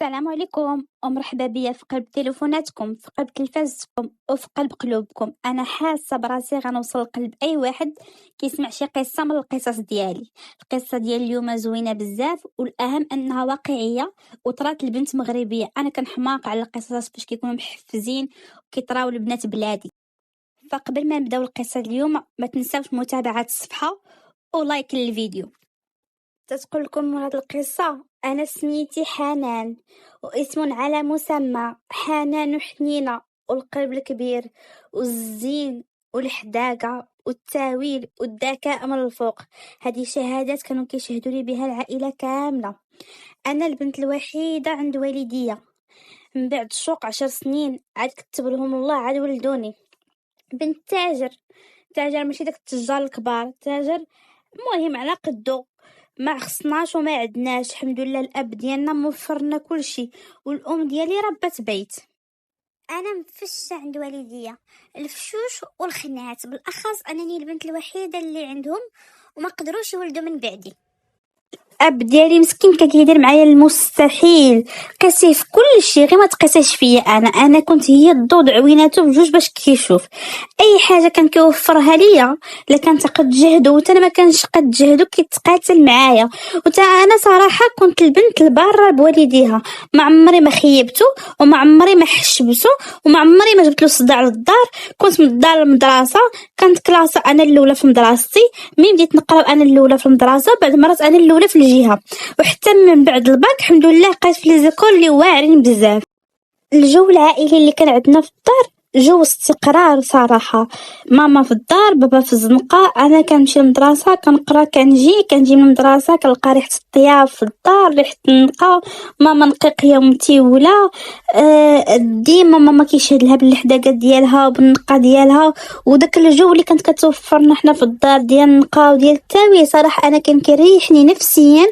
السلام عليكم ومرحبا بيا في قلب تليفوناتكم، في قلب تلفازتكم وفي قلب قلوبكم. انا حاسه براسي غنوصل لقلب اي واحد كيسمع شي قصه من القصص ديالي. القصه ديال اليوم زوينه بزاف، والاهم انها واقعيه وطرات لبنت مغربيه. انا كنحماق على القصص فاش كيكونوا محفزين وكيطراو لبنات بلادي. فقبل ما نبداو القصه اليوم ما تنساوش متابعه الصفحه ولايك للفيديو. تتقول لكم هاد القصة: أنا سميتي حنان، واسم على مسمى. حنان وحنينة والقلب الكبير والزين والحداقة والتاويل والذكاء من الفوق. هذه شهادات كانوا كيشهدوا لي بها العائلة كاملة. أنا البنت الوحيدة عند والديا. من بعد شوق 10 سنين عاد كتب لهم الله عاد ولدوني. بنت تاجر ماشي داك التجار الكبار، تاجر مهم على قدو. ما خصناش وما عدناش، الحمد لله الاب ديالنا موفرنا كل شيء، والام ديالي ربات بيت. انا مفشه عند والديا الفشوش والخنات، بالاخص انني البنت الوحيده اللي عندهم وما قدروش يولدوا من بعدي. الاب ديالي مسكين كان كيدير معايا المستحيل، قاسيه في كل شيء غير ما تقاسيش فيا. انا كنت هي الضوض عويناته بجوج باش كيشوف اي حاجه كان كيوفرها ليا. لا كانت قد جهدو وتا انا ما كانش قد جهدو كيتقاتل معايا. وتا انا صراحه كنت البنت الباره بوالديها، ما عمري ما خيبته وما عمري ما حشبته وما عمري ما جبت له صداع للدار. كنت من الدار للمدرسه، كانت كلاسه انا الاولى في مدرستي. ملي بديت نقرا انا الاولى في المدرسه، بعد مرات انا الاولى في الجهه. وحتى من بعد الباك الحمد لله لقيت في لي زيكول اللي واعرين بزاف. الجو العائلي اللي كان عندنا في الدار جو استقرار صراحه. ماما في الدار، بابا في الزنقه. انا كنمشي للمدرسه كنقرا، كنجي من المدرسه كنلقى ريحه الطياب في الدار، ريحه النقا. ماما نقيقيه ومتيوله. ديما ماما كيشهد لها بالحداقه ديالها وبالنقا ديالها، وداك الجو اللي كانت كتوفرنا حنا في الدار ديال النقا وديال التاويه صراحه انا كان كيريحني نفسيا.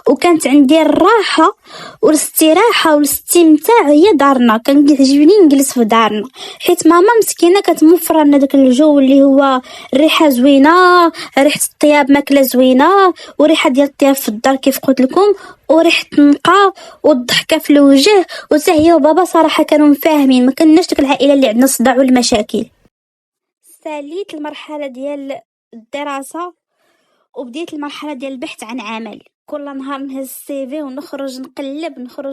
وكانت عندي الراحه والاستراحه والاستمتاع هي دارنا. كان كيعجبني نجلس في دارنا حيت ماما مسكينه كانت موفره لنا داك الجو اللي هو الريحه زوينه، ريحه الطياب ماكله زوينه، وريحه ديال الطياب في الدار كيف قلت لكم، وريحه النقا والضحكه في الوجه. وتا هي وبابا صراحه كانوا مفاهمين، ما كناش ديك العائله اللي عندنا صداع والمشاكل. ساليت المرحله ديال الدراسه وبديت المرحله ديال البحث عن عمل. كل نهار نهز السيفي ونخرج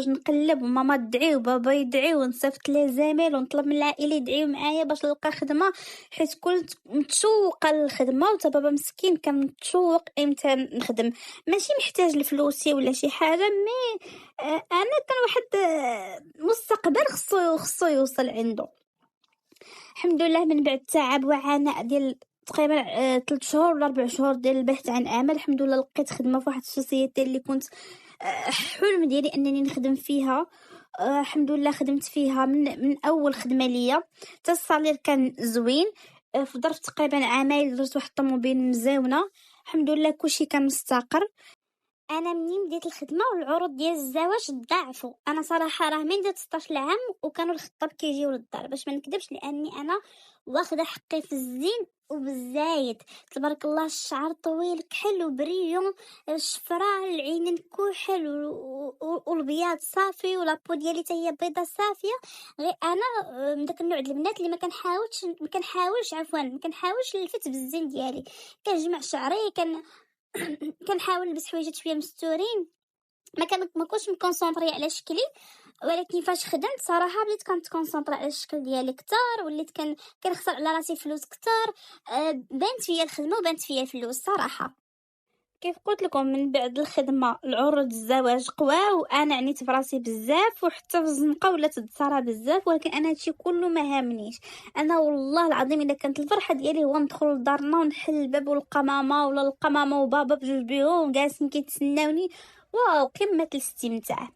نقلب وماما تدعي وبابا يدعي ونصيفط لي زميل ونطلب من العائله يدعيو معايا باش نلقى خدمه، حيت كنت متشوقه للخدمه. وتا بابا مسكين كان متشوق امتى نخدم، ماشي محتاج لفلوسي ولا شي حاجه، مي انا كان واحد مستقبل خصو يوصل عنده. الحمد لله من بعد تعب وعناء ديال تقريبا 3 شهور ولا 4 شهور ديال البحث عن عمل، الحمد لله لقيت خدمه في واحد السوسيتي اللي كنت حلم ديالي انني نخدم فيها. الحمد لله خدمت فيها من اول خدمه ليا. حتى الصالير كان زوين. في ظرف تقريبا عامين درت واحد الطوموبيل مزيونه. الحمد لله كلشي كان مستقر. انا منين بديت الخدمه والعروض ديال الزواج ضعفوا. انا صراحه راه من ديت 16 عام وكانوا الخطاب كيجيو للدار، باش ما نكذبش، لاني انا واخده حقي في الزين وبالزايد. تبارك الله، الشعر طويل كحل وبريون، الشفره، العينين كحل والبياض صافي، ولابو ديالي حتى هي بيضه صافيه. غير انا من داك النوع ديال البنات اللي ما كنحاولش نلفت بالزين ديالي. كنجمع شعري، كنحاول نلبس حوايجات شويه مستورين، ما كنتش مكونسونطري على شكلي. ولكن فاش خدمت صراحه بديت كنتكونسونطري على الشكل ديالي كتر، وليت كنخسر على راسي فلوس كتر. بانت فيا الخدمه وبانت فيا الفلوس صراحه. كيف قلت لكم من بعد الخدمه العروض الزواج قوا، وانا عنيت براسي بزاف، وحتى في الزنقه ولات تصارى بزاف. ولكن انا هادشي كله ما هامنيش. انا والله العظيم الا كانت الفرحه ديالي هو ندخل لدارنا ونحل الباب ونلقى ماما ولا نلقى ماما وبابا بجوج بيهم جالسين كيتسناوني، واو قمه الاستمتاع.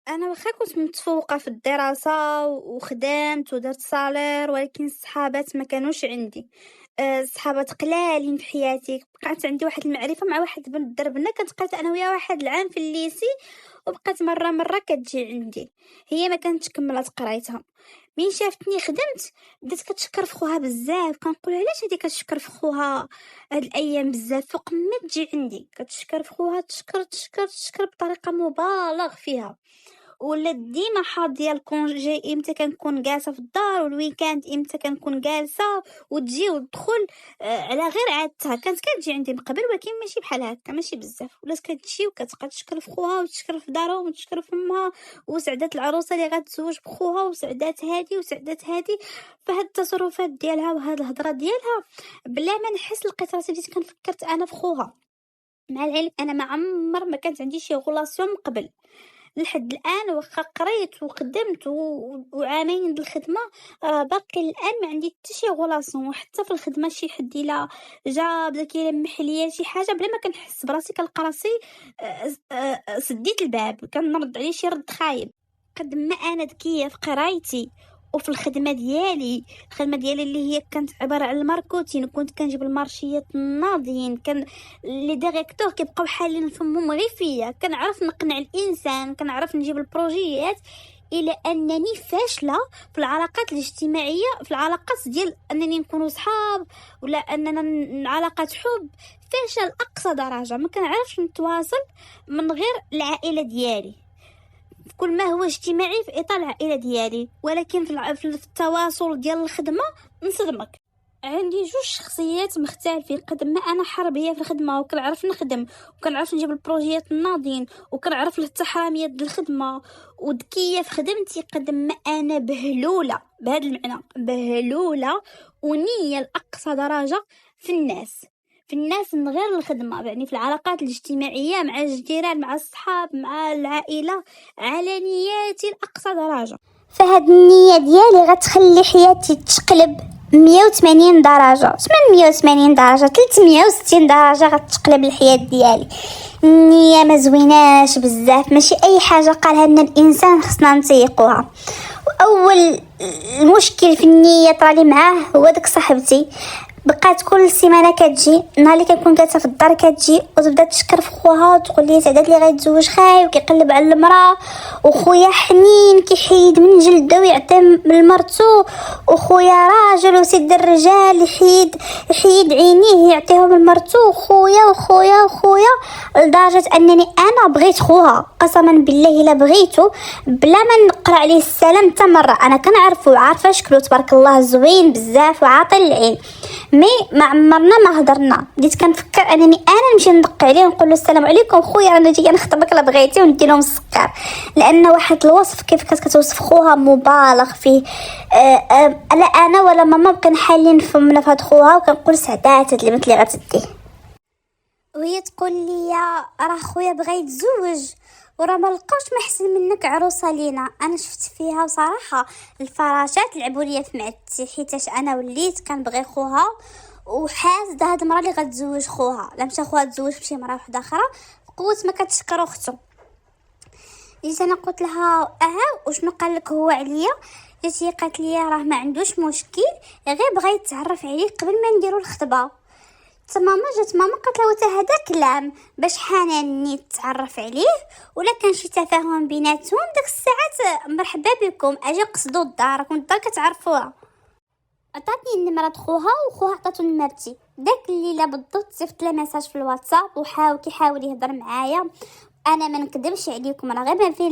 انا واخا كنت متفوقه في الدراسه وخدمت ودرت صالير، ولكن الصحابات ما كانوش عندي. الصحابات قلالين في حياتي. بقات عندي واحد المعرفه مع واحد بنت دربنا، كنت بقيت انا وياه واحد العام في الليسي، وبقات مره كتجي عندي. هي ما كانتش كملت قرايتها. مين شافتني خدمت بدات كتشكر في خوها بزاف. كنقول علاش هادي كتشكر في خوها هاد الايام بزاف، فوق ما تجي عندي كتشكر في خوها، تشكر بطريقه مبالغ فيها. ولا ديما حاضيه الكونجي امتى كنكون جالسه في الدار، والويكاند امتى كنكون جالسه وتجي وتدخل على غير عادتها. كانت كتجي عندي من قبل ولكن ماشي بحال هكا، ماشي بزاف. ولات كتجي وكتبقى تشكر في خوها وتشكر في دارهم وتشكر في امها وسعدات العروسه اللي غتزوج بخوها وسعدات هادي وسعدات هادي. فهاد التصرفات ديالها وهاد الهضره ديالها بلا ما نحس لقيت راسي بديت كنفكرت انا في خوها. مع العلم انا ما عمر ما كانت عندي شي غولاسيون من قبل لحد الان، واخا قريت وخدمت وعامين د الخدمه باقي الان ما عندي حتى شي غولاسيون. وحتى في الخدمه شي حد الا جا بدا كيلمح ليا شي حاجه بلا ما كنحس براسي كنلقى راسي سديت الباب كنرد عليه شي رد خايب. قد ما انا ذكيه في قرايتي وفي الخدمه ديالي اللي هي كانت عباره على الماركتين، وكنت كنجيب المارشيات الناضيين، كان لي ديريكتور كيبقاو حالين فمهم غير فيا، كنعرف نقنع الانسان، كنعرف نجيب البروجيات، الى انني فاشله في العلاقات الاجتماعيه، في العلاقات ديال انني نكونوا صحاب ولا اننا علاقات حب. فاشل اقصى درجه، ما كنعرفش نتواصل من غير العائله ديالي كل ما هو اجتماعي في اطار العائله ديالي، ولكن في التواصل ديال الخدمه نصدمك. عندي جوج شخصيات مختلفين. قد ما انا حربيه في الخدمه وكنعرف نخدم وكنعرف نجيب البروجيات الناضين وكنعرف التحراميه ديال الخدمه وذكيه في خدمتي، قد ما انا بهلوله بهذا المعنى، بهلوله ونيه لاقصى درجه في الناس من غير الخدمه، يعني في العلاقات الاجتماعيه مع الجيران مع الصحاب مع العائله، على نياتي لاقصى درجه. فهاد النيه ديالي غتخلي حياتي تقلب 180 درجه، 880 درجه، 360 درجه غتقلب الحياه ديالي. النيه ما زويناش بزاف، ماشي اي حاجه قالها لنا الانسان خصنا نتيقوها. واول المشكل في النيه طرالي معاه هو داك صاحبتي بقات كل سيمانه كتجي، نهار اللي كنكون جالسه في الدار كتجي وتبدا تشكر في خوها وتقول لي سعدات اللي غيتزوج خاي وكيقلب على المراه، وخويا حنين كيحيد من جلده ويعطي لمرتو، وخويا راجل وسيد الرجال يحيد عينيه يعطيهم لمرتو، وخويا لدرجه انني انا بغيت خوها قسما بالله الا بغيتو بلا ما نقرا عليه السلام حتى مره. انا كنعرفو عارفه شكلو تبارك الله زوين بزاف وعاطي العين، مي ما عمرنا ما هضرنا. بديت كنفكر انني انا نمشي ندق عليه ونقول له السلام عليكم خويا انا جايه نخطبك لا بغيتي وندير لهم السكر، لان واحد الوصف كيف كتوصف خوها مبالغ فيه. لا انا ولا ماما بقينا حالين فمنا في هاد خوها وكنقول سعدات هاد البنت اللي غتديه، وهي تقول لي راه خويا بغا يتزوج وراه ما لقاوش ما احسن منك عروسه لينا. انا شفت فيها وصراحه الفراشات لعبوا لي في معدتي، حيتاش انا وليت كنبغي خوها وحاسده هاد المراه اللي غتزوج خوها، لا مشى خوها تزوج بشي مراه واحده اخرى قوه ما كتشكر اختو. جيت انا قلت لها وشنو قال لك هو عليا؟ جات هي قالت لي راه ما عندوش مشكل غير بغا يتعرف عليك قبل ما نديروا الخطبه. ماما قالت له حتى هذا كلام باش حناني تتعرف عليه ولا كان شي تفاهم بيناتهم داك الساعات مرحبا بكم اجي قصدوا الدار كنت كتعرفوها. عطاتني النمره خوها وخوها عطاتو نمرتي. داك الليله بالضبط صيفط لها ميساج في الواتساب كيحاول يهضر معايا. انا ما نكذبش عليكم راه غير ما فيه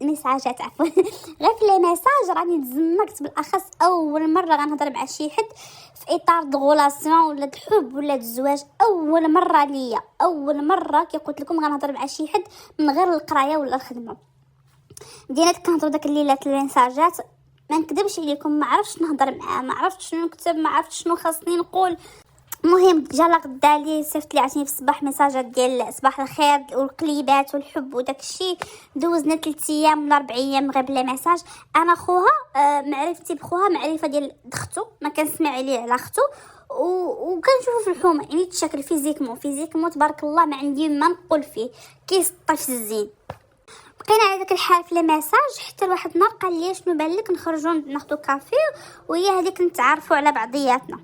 الميساجات عفوا غير في لي ميساج راني تزنقت بالاخص. اول مره غنهضر مع شي حد في اطار الغولاسيون ولا الحب ولا الزواج، اول مره ليا، اول مره كي قلت لكم غنهضر مع شي حد من غير القرايه ولا الخدمه. بدينا كنهضروا داك الليلات الميساجات ما نكذبش عليكم ما عرفتش نهضر معاه، ما عرفتش شنو نكتب، ما عرفتش شنو خاصني نقول. المهم جا غدا لي صيفط لي عطيني في الصباح ميساجات ديال صباح الخير والقليبات والحب وداك الشيء. دوزنا 3 ايام ولا 4 ايام غير بلا ميساج. انا خوها معرفتي بخوها معرفه ديال اختو، ما كنسمع عليه على اختو وكنشوفو في الحومه يعني تشكل فيزيكمون تبارك الله ما عندي ما نقول فيه كيسطي في الزين. بقينا على داك الحال في لي ميساج حتى لواحد النهار قال لي شنو بالك نخرجوا ناخذوا كافي وهي هذيك نتعرفوا على بعضياتنا.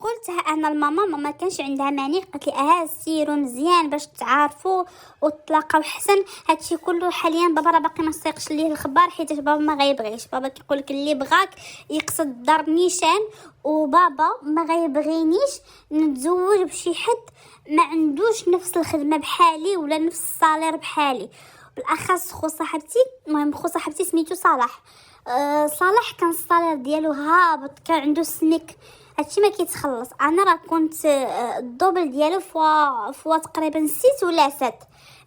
قلتها انا لماما، ما كانش عندها مانع، قالت لي سيروا مزيان باش تعرفوا وتلاقاو حسن. هادشي كله حاليا بابا راه باقي ما سيقش ليه الخبر حيت بابا ما غيبغيش. بابا كيقول لك اللي بغاك يقصد الدار نيشان، وبابا ما غيبغينيش نتزوج بشي حد ما عندوش نفس الخدمه بحالي ولا نفس الصالير بحالي. بالاخص خو صاحبتي. المهم خو صاحبتي سميتو صلاح. صلاح كان الصالير ديالو هابط، كان عنده سميك، هادشي ما كيتخلص. انا راه كنت الدوبل ديالو فوا تقريبا 6 ولا 7،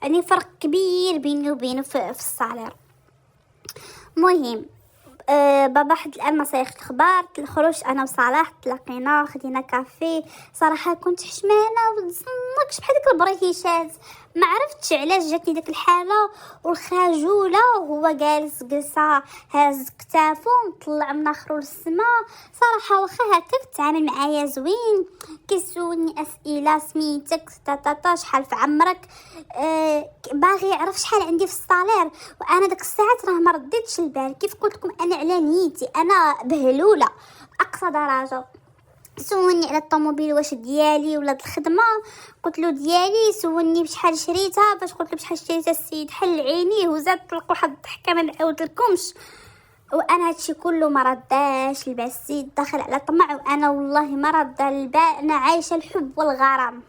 يعني فرق كبير بيني وبينه في الصالير. المهم بابا حد الان ما صايغ الخبار. الخروج انا وصلاح تلاقينا خدينا كافي. صراحه كنت حشمانه وزنقش بحال ديك البريهيشات، ما عرفتش علاش جاتني ديك الحاله والخجوله وهو جالس جلسه هاز كتافو مطلع من اخرو للسما. صراحه واخا هكاك تعامل معايا زوين، كيسولني اسئله سميتك تاتا شحال في عمرك، باغي يعرف شحال عندي في الصالير. وانا داك الساعات راه ما رديتش البال، كيف قلت لكم انا على نيتي، انا بهلوله اقصى درجه. سولني على الطوموبيل واش ديالي ولا الخدمه، قلت له ديالي. سولني بشحال شريتها، فاش قلت له بشحال شريتها السيد حل عينيه وزاد طلق واحد الضحكه ما نعاود لكمش. وانا هادشي كله ما رداش البال. السيد داخل على طمع وانا والله ما رد البال، انا عايشه الحب والغرام.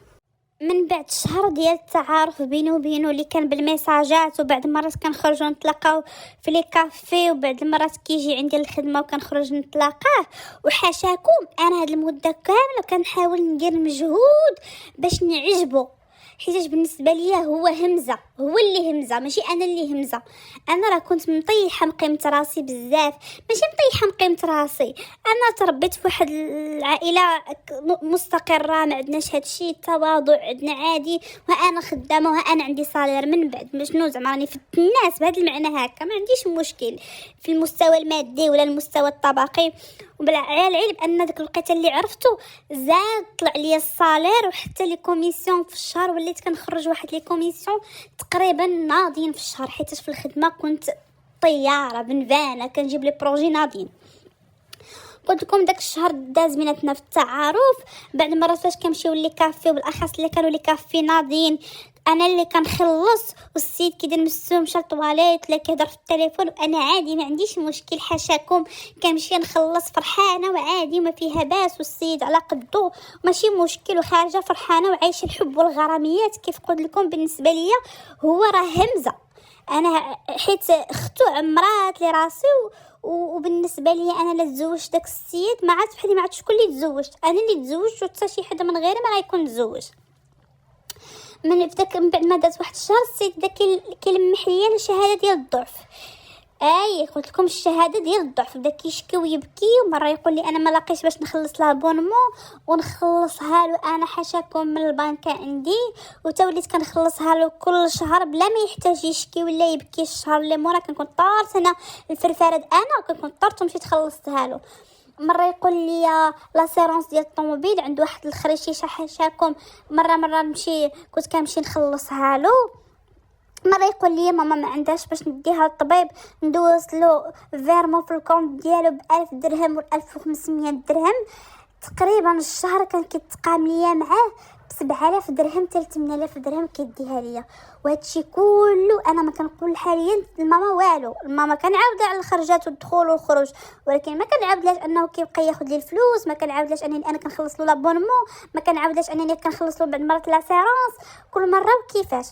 من بعد شهر ديال التعارف بيني وبينه اللي كان بالميساجات، وبعد مرات كنخرجوا نتلاقاو في لي كافي، وبعد المرات كيجي عندي الخدمه وكنخرج نتلاقاه. وحاشاكم انا هاد المده كامله كنحاول ندير مجهود باش نعجبه، حيت بالنسبه ليا هو همزه، هو اللي همزه ماشي انا اللي همزه. انا راه كنت مطيحه من قيمه راسي بزاف، ماشي مطيحه من قيمه راسي. انا تربيت في واحد العائله مستقره، ما عندناش هادشي، التواضع عندنا عادي، وانا خدامه وانا عندي صالير. من بعد شنو زعما راني في الناس بهذا المعنى هكا، ما عنديش مشكل في المستوى المادي ولا المستوى الطبقي. وعلى العلم ان داك الوقيته اللي عرفته زاد طلع لي الصالير، وحتى لي كوميسيون في الشهر وليت كنخرج واحد لي كوميسيون تقريبا ناضين في الشهر، حيت في الخدمه كنت طياره بنفانه كنجيب لي بروجي ناضين. قلت لكم داك الشهر داز بيناتنا في التعارف. بعد مرات فاش كنمشيو لي كافي، وبالاخص اللي كانوا لي كافي ناضين، انا اللي كنخلص والسيد كيدير مسو مشى للطواليت ولا كيهضر في التليفون، وانا عادي ما عنديش مشكل. حاشاكم كنمشي نخلص فرحانه وعادي ما فيها باس، والسيد على قدو ماشي مشكل، وخارجه فرحانه وعايشه الحب والغراميات. كيف قلت لكم بالنسبه ليا هو راه همزه، انا حيت اختو عمرات لي راسي وبالنسبه لي انا لا تزوجت داك السيد ما عاد بحالي، ما عاد شكون اللي تزوجت، انا اللي تزوجت، وحتى شي حدا من غيري ما غيكون تزوج. من بعد ما دات واحد الشهر السيد داك كيلمح ليا الشهاده ديال الضعف. قلت لكم الشهاده ديال الضعف، بدا كيشكي ويبكي، ومره يقول لي انا ما لاقيش باش نخلص لابونمون ونخلصها له انا حاشاكم من البنك عندي، وتوليت كنخلصها له كل شهر بلا ما يحتاج يشكي ولا يبكي. الشهر اللي مورا كنكون طارت انا الفرفارد، انا كنكون طرت ومشيت خلصتها له. مره يقول لي لاسيرونس ديال الطوموبيل عند واحد الخريشيشه حاشاكم، مره نمشي كنت كنمشي نخلصها له. مره يقول لي ماما ما عندهاش باش نديها للطبيب، ندوز له فيرمون في الكونط ديالو ب1000 درهم و 1500 درهم تقريبا. الشهر كان كيتقام ليا معاه ب7000 درهم حتى 8000 درهم كيديها ليا. وهادشي كله انا ما كنقول حاليا لماما والو، الماما كنعاود على الخرجات والدخول والخروج، ولكن ما كنعاودلاش انه كيبقى ياخذ لي الفلوس، ما كنعاودلاش انني انا كنخلص له لابونمون، ما كنعاودلاش انني كنخلص له بعد مرات لاسيرونس، كل مره وكيفاش.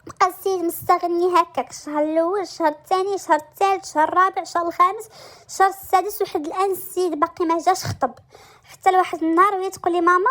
بقى السيد مستغني هكاك الشهر الاول، الشهر الثاني، الشهر الثالث، الشهر الرابع، الشهر الخامس، الشهر السادس، وحد الان السيد باقي ما جاش خطب. حتى لواحد النهار وليت تقول لي ماما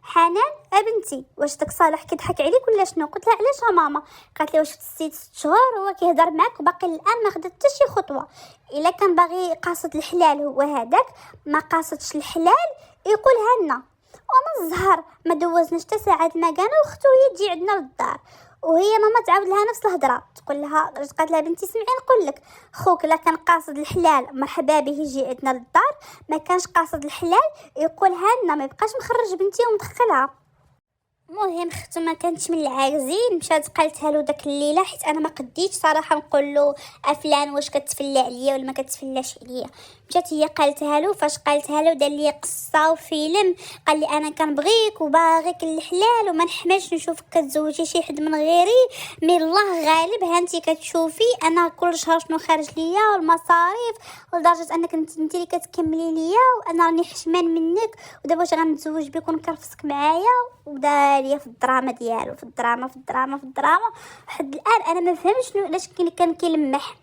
حنان بنتي واش داك صالح كيضحك عليك ولا شنو؟ قلت لها علاش ماما؟ قالت لي واش شفت السيد 6 شهور هو كيهضر معاك وباقي الان ما خدت حتى شي خطوه. الا كان باغي قاصد الحلال هو هذاك، ما قاصدش الحلال يقولها لنا. ومن الزهر ما دوزناش حتى ساعه ما كان واختو هي تجي عندنا للدار، وهي ماما تعاود لها نفس الهضره، تقول لها قالت لها بنتي سمعي نقول لك، خوك لا كان قاصد الحلال مرحبا به يجي عندنا للدار، ما كانش قاصد الحلال يقولها لنا، ما يبقاش مخرج بنتي ومدخلها. المهم اختو ما كانتش من العاجزين، مشات قالتها له داك الليله، حيت انا ما قديتش صراحه نقول له افلان واش كتفلى عليا ولا ما كتفلاش عليا. مشات هي قالتها له، فاش قالتها له دار لي قصه وفيلم، قال لي انا كنبغيك وباغيك الحلال وما نحملش نشوفك كتزوجي شي حد من غيري، مي الله غالب ها انت كتشوفي انا كل شهر شنو خارج ليا والمصاريف، لدرجه انك انت اللي كتكملي ليا، وانا راني حشمان منك ودابا واش غنتزوج بك ونكرفسك معايا. وبدا عاليه في الدراما ديالو، في الدراما. واحد الان انا ما فهمش شنو علاش كان كيلمح.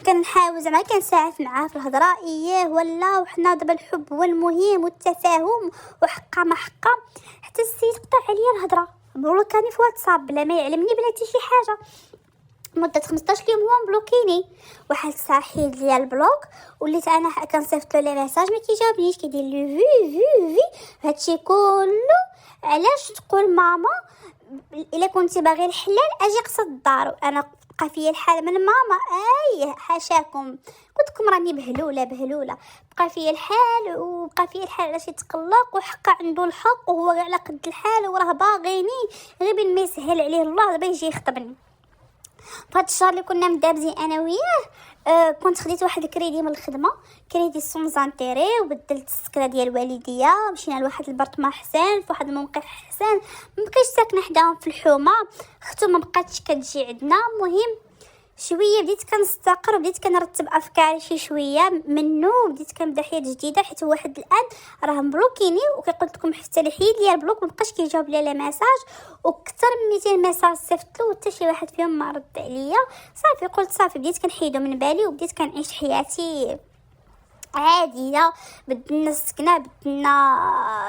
كنحاول زعما كنساعف معاه في الهضره اييه ولا وحنا دابا الحب هو المهم والتفاهم وحقا ما حقا، حتى السيد قطع عليا الهضره بلوكاني في واتساب بلا ما يعلمني بلا حتى شي حاجه. مده 15 يوم هو مبلوكيني. واحد الساعه حيد ليا البلوك، وليت انا كنصيفط له لي ميساج ما كيجاوبنيش، كيدير لي في هادشي كله علاش تقول ماما الا كنتي باغي الحلال اجي قصد الدار وانا بقى فيا الحال من ماما. اي حاشاكم، قلت لكم راني بهلوله بقى فيا الحال علاش يتقلق وحقا عنده الحق وهو على قد الحال وراه باغيني غير بين ما يسهل عليه الله دابا يجي يخطبني. فهاد الشهر اللي كنا مدابزين انا وياه كنت خديت واحد الكريدي من الخدمه، كريدي سون زانتيري، وبدلت السكنه ديال الوالديه، مشينا لواحد البرطمان حسن في واحد الموقع حسن، ما بقيتش ساكنه حداهم في الحومه، اختو ما بقاتش كتجي عندنا. المهم شويه بديت كنستقر وبديت كنرتب افكاري شي شويه منه، بديت كنبدا حياه جديده حيت واحد الان راه مبلوكيني وكيقول لكم حتى الحيد ليا البلوك ما بقاش كيجاوب لي ميساج، وكثر من 200 ميساج صيفط له حتى شي واحد فيهم ما رد عليا. صافي قلت صافي بديت كنحيدو من بالي وبديت كنعيش حياتي عاديه، بدلنا السكنه بدلنا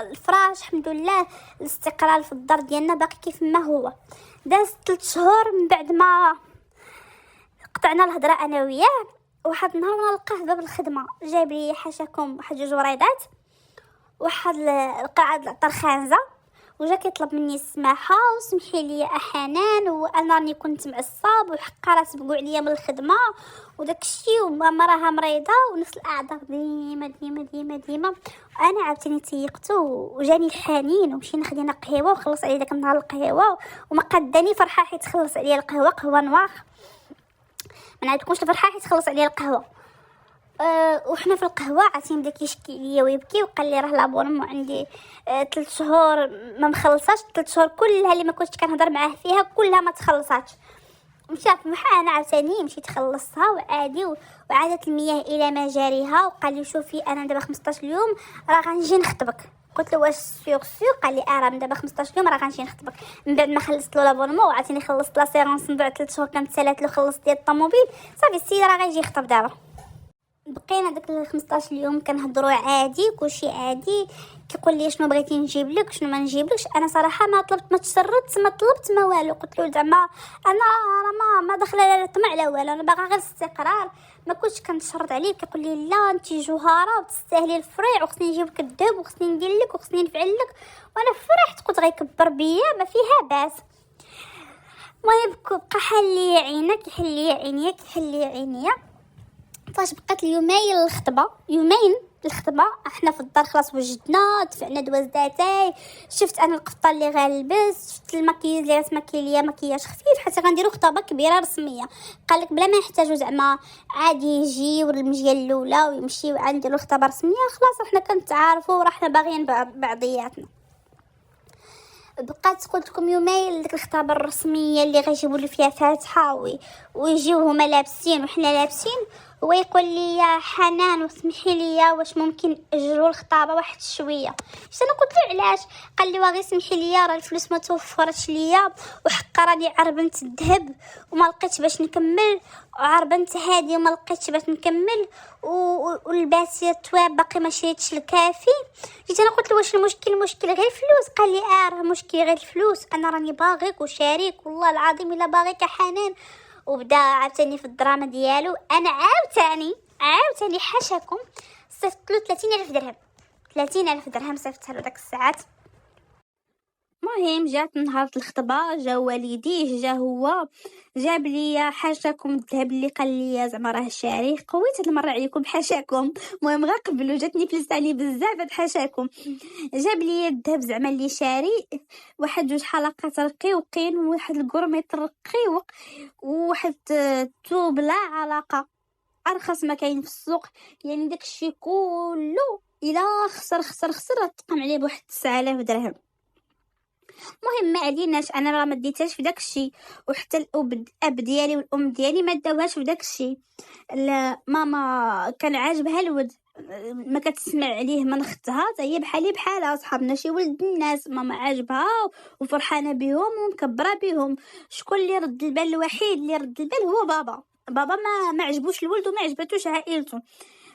الفراش الحمد لله، الاستقرار في الدار ديالنا باقي كيف ما هو. داز 3 شهور من بعد ما قطعنا الهضره انا وياه، واحد النهار وانا نلقاه في باب الخدمه جايب لي حاشاكم واحد 2 وريضات واحد القاعد العطر خانزه، وجا كيطلب مني السماحه وسمحي لي حنان وانا راني كنت معصب وحقا راه سبقوا عليا من الخدمه وداكشي وماما راها مريضه ونفس الاعذار ديما. انا عاوتاني تيقت وجاني الحنين ومشينا خدينا قهوه وخلص عليا داك النهار القهوه، وما قداني فرحه حيت خلص عليا القهوه، قهوه نوار ما نعطيكمش الفرحه حيت خلص عليا القهوه. وحنا في القهوه عاطين بدا كيشكي ليا ويبكي وقال لي راه لابونمون عندي 3 شهور ما مخلصاش، 3 شهور كلها اللي ما كنتش كنهضر معاه فيها كلها ما تخلصاتش. مشات معاه انا عاوتاني مشيت خلصتها وعادي وعادت المياه الى مجاريها، وقال لي شوفي انا دابا 15 يوم راه غنجي نخطبك. قلت له واش سيغ قال لي راه من دابا 15 يوم راه غنمشي نخطبك. من بعد ما خلصت له لابونمون وعاوتاني خلصت لا سيرونس من بعد 3 شهور كانت سالات له خلصت ديال الطوموبيل، صافي السيد راه غيجي يخطب دابا. بقينا داك 15 يوم كنهضروا عادي كلشي عادي، كيقول لي شنو بغيتي نجيب لك شنو ما نجيبلكش. انا صراحه ما طلبت ما تشردت ما طلبت ما والو، قلت له زعما انا راه ما داخله لا طمع لا والو، انا باغا غير استقرار ما كنتش كنتشرط عليه. كيقول لي لا انت جوهره وتستاهلي الفريع وخصني نجيب لك الذهب وخصني ندير لك وخصني نفعل لك، وانا فرحت قلت غيكبر بيا ما فيها باس. المهم بقى حل لي عينك يحل لي عينيا. فاش بقات اليومين الخطبه احنا في الدار خلاص وجدنا دفعنا دوازداتاي، شفت انا القفطه اللي غنلبس، شفت المكياج اللي غتمكي ليا مكياج خفيف حتى غنديروا خطبه كبيره رسميه. قال لك بلا ما نحتاجوا زعما عادي يجي والمجيه الاولى ويمشي ونديروا خطبه رسميه، خلاص احنا كنتعارفوا وراه حنا باغيين بعضياتنا. بقات قلت لكم يومين ديك الخطابه الرسميه اللي غيجيبوا لي فيها فاتحه ويجيو هما لابسين وحنا لابسين، ويقول لي يا حنان وسمحي لي واش ممكن اجروا الخطابه واحد شويه. انا قلت له علاش؟ قال لي واغي سمحي لي راه الفلوس ما توفرتش ليا وحقا راني عربنت الذهب وما لقيتش باش نكمل، وعربنت هادي وما لقيتش باش نكمل، والباسيه التواب باقي ما شريتش الكافي. جيت انا قلت له واش المشكل غير الفلوس؟ قال لي راه مشكل غير الفلوس، انا راني باغيك وشاريك والله العظيم الا باغيك يا حنان. وبدا عاوتاني في الدراما ديالو. انا عاوتاني حاشاكم صيفط له 30,000 درهم صيفطها له داك الساعات. المهم جات نهار الخطبه جا والديه جا هو جاب لي حاشاكم الذهب اللي قال لي زعما راه شاري، قويت هاد المره عليكم حاشاكم. المهم غا قبلوا جاتني فلساني بزاف هاد حاشاكم. جاب لي الذهب زعما اللي شاري، واحد 2 حلقات رقيقين وواحد الكورميط رقيق وواحد توب لا علاقه ارخص ما كاين في السوق، يعني داكشي كله الى خسر تقام عليه بواحد 9,000 درهم. المهم ما عليناش، انا راه ما ديتهاش في داكشي، وحتى الاب ديالي والام ديالي ما داوهاش في داكشي. ماما كان عاجبها الود ما كتسمع عليه من اختها، حتى هي بحالها صحابنا شي ولد الناس، ماما عاجبها وفرحانه بهم ومكبره بهم. شكون اللي رد البال؟ الوحيد اللي رد البال هو بابا ما عجبوش الولد وما عجبتوش عائلته.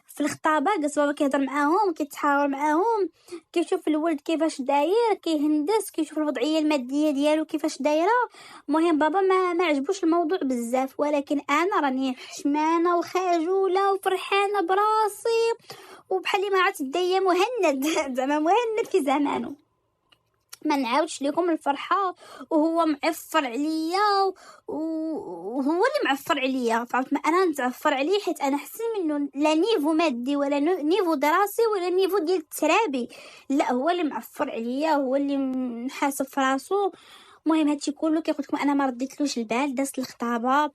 في الخطابه جلس بابا كيهضر معاهم، كيتحاور معاهم، كيشوف الولد كيفاش داير، كيهندس، كيشوف الوضعيه الماديه ديالو كيفاش دايره. المهم بابا ما عجبوش الموضوع بزاف، ولكن انا راني حشمانه وخجوله وفرحانه براسي وبحال ما عرفت دايا مهند زعما مهند في زمانه. ما نعاودش لكم الفرحه وهو معفر عليا وهو اللي معفر عليا، فعرفت ما انا نتعفر عليه حيت انا حسن منه لا نيفو مادي ولا نيفو دراسي ولا نيفو ديال الترابي، لا هو اللي معفر عليا، هو اللي حاسب في راسو. المهم هادشي كله كيقول لكم انا ما رديتلوش البال، دازت الخطابه،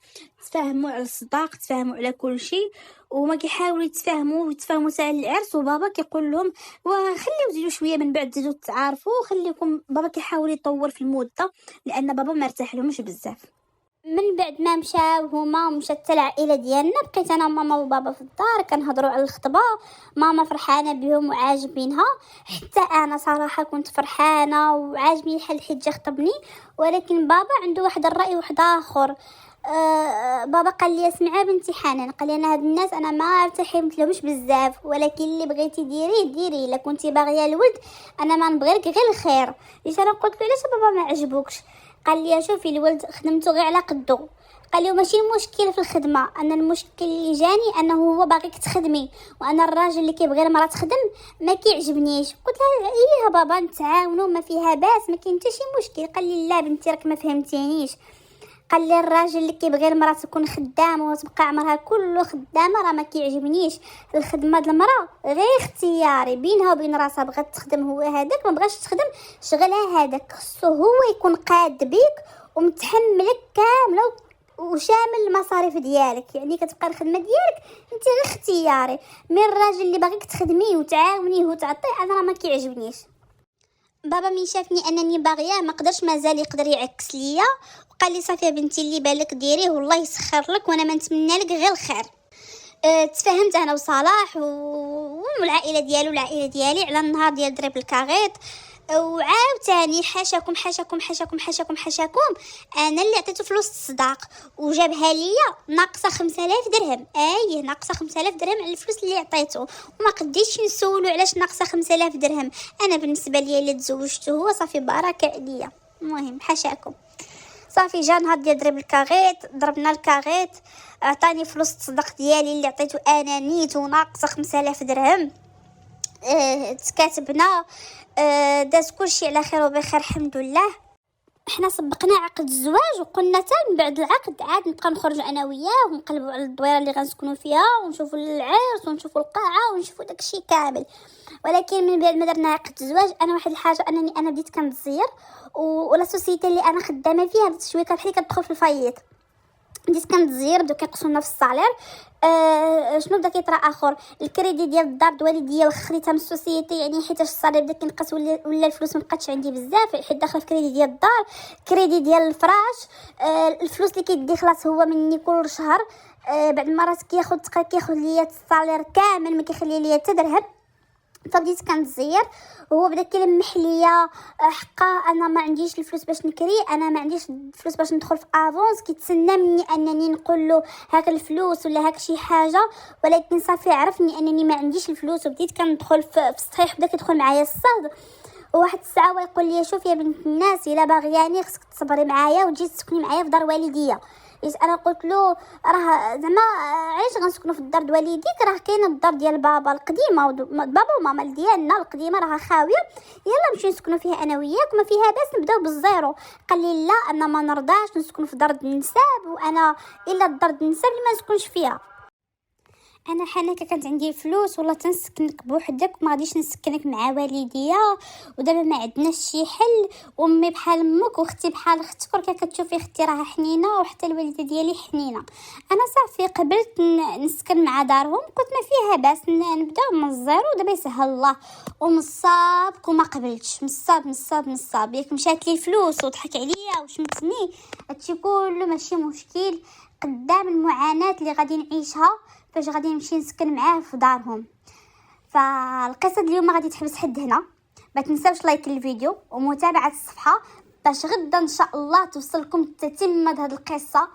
تفاهموا على الصداق، تفاهموا على كل شيء، وما كيحاولوا يتفاهموا تاع العرس. وبابا كيقول لهم وخليو زيدوا شويه من بعد زيدوا تعارفوا، خليكم. بابا كيحاول يطور في المده لان بابا ما ارتاح لهمش بزاف. من بعد ما مشاو هما ومشات العائله ديالنا، بقيت انا وماما وبابا في الدار كنهضروا على الخطبه. ماما فرحانه بهم وعاجبينها، حتى انا صراحه كنت فرحانه وعاجبني الحل حيت جا خطبني. ولكن بابا عنده واحد الراي واحد اخر. بابا قال لي اسمعي بنتي حنان، قال لي انا هاد الناس انا ما ارتحمت لهمش بزاف، ولكن اللي بغيتي ديري الا كنتي باغيه الولد انا ما نبغي لك غير الخير. انا قلت له علاش بابا ما عجبوكش؟ قال لي شوفي الولد خدمته غير على قدو، قال لي ماشي المشكل في الخدمه، انا المشكل اللي جاني انه هو باغيك تخدمي، وانا الراجل اللي كيبغي المراه تخدم ما كيعجبنيش. قلت له ايه بابا نتعاونوا ما فيها باس، ما كاين حتى شي مشكل. قال لي لا بنتي راك ما فهمتينيش، قال لي الراجل اللي كيبغي المراه تكون خدامه وتبقى عمرها كله خدامه راه ما كيعجبنيش. الخدمه د المراه غير اختياري بينها وبين راسها، بغات تخدم هو هذاك، ما بغاش تخدم شغلها هذاك، خصو هو يكون قاد بيك ومتحملك كامله وشامل المصاريف ديالك، يعني كتبقى الخدمه ديالك انت غير اختياري. من الراجل اللي باغيك تخدميه وتعاونيه وتعطيه انا راه ما كيعجبنيش. بابا من شافني انني باغيه ما قدرش مازال يقدر يعكس ليا، وقال لي صافي بنتي اللي بالك ديريه والله يسخر لك وانا ما نتمنى لك غير الخير. تفاهمت انا وصلاح والعائله ديالو والعائله ديالي على النهار ديال دريب الكاغيط. وعاوتاني حاشاكم انا اللي عطيته فلوس الصداق وجابها ليا ناقصه 5000 درهم. ناقصه 5000 درهم على الفلوس اللي عطيته، وما قديتش نسولو علاش ناقصه 5000 درهم. انا بالنسبه ليا اللي تزوجته هو صافي بركه عليا. المهم حاشاكم. صافي جا نهار ديال درب الكاغيط، ضربنا الكاغيط، عطاني فلوس الصدق ديالي اللي عطيته انا نيتو ناقصه 5000 درهم. تكاتبنا، داز كلشي على خير وبخير الحمد لله. احنا سبقنا عقد الزواج وقلنا حتى من بعد العقد عاد نبقى نخرج انا وياه ونقلبوا على الدويره اللي غنسكنوا فيها ونشوفوا العرس ونشوفوا القاعه ونشوفوا داكشي كامل. ولكن من بعد ما درنا عقد الزواج انا واحد الحاجه انني انا بديت كنتزير، ولا سوسيتي اللي انا خدامه فيها بدات شويه كتحل كتدخل في الفايت، بديت كنتزير بداو كينقصوا لنا في الصالير. شنو بدا كيطرا اخر الكريدي ديال الدار الوالديه واخا خديتها من السوسيتي، يعني حيت الصالير بدا كينقص ولا الفلوس ما بقاتش عندي بزاف حيت داخله في كريدي ديال الدار، كريدي ديال الفراش، الفلوس اللي كيدي خلاص هو مني كل شهر. بعد المرات كياخذ ليا الصالير كامل ما كيخلي ليا حتى درهم. فبديت كنتزير وهو بدا كيلمح ليا حقا انا ما عنديش الفلوس باش نكري، انا ما عنديش الفلوس باش ندخل في افونس، كيتسنى مني انني نقول له هاك الفلوس ولا هاك شي حاجه. ولكن صافي عرفني انني ما عنديش الفلوس وبديت كندخل في الصحيح، بدا كيدخل معايا الصاد. وواحد الساعه ويقول لي شوفي يا بنت الناس الا باغياني خصك تصبري معايا وتجي تسكني معايا في دار والديه. انا قلت له راه زعما علاش غنسكنوا في الدار د والديك، راه كاينه الدار ديال بابا القديمه بابا وماما ديالنا القديمه راه خاويه، يلا نمشيو نسكنوا فيها انا وياك ما فيها باس نبداو بالزيرو. قال لي لا انا ما نرضاش نسكن في دار النساب، وانا الا الدار النساب اللي ما نسكنش فيها. انا حناكه كانت عندي فلوس والله تنسكنك بوحدك ما غاديش نسكنك مع والديا، ودابا ما عندناش شي حل، وامي بحال امك واختي بحال اختك، وركا كتشوفي اختي راه حنينه وحتى الوالده ديالي حنينه. انا صافي قبلت نسكن مع دارهم، قلت ما فيها باس نبداو من الزيرو ودابا يسهل الله. ومصابك وما قبلتش، مصاب ياك مشات لي الفلوس وضحك عليا وشمتني، هادشي كله ماشي مشكل قدام المعاناه اللي غادي نعيشها فاش غادي نمشي نسكن معاه في دارهم. فالقصه اليوم غادي تحبس حد هنا. ما تنساوش لايك الفيديو ومتابعه الصفحه باش غدا ان شاء الله توصلكم تتمه هذه القصه،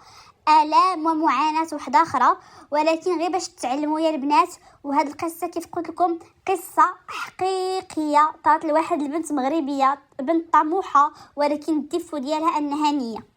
الام ومعاناه وحده اخرى، ولكن غير باش تتعلموا يا البنات. وهذه القصه كيف قلت لكم قصه حقيقيه طارت لواحد البنت مغربيه، بنت طموحه، ولكن الديفو ديالها انها نيه.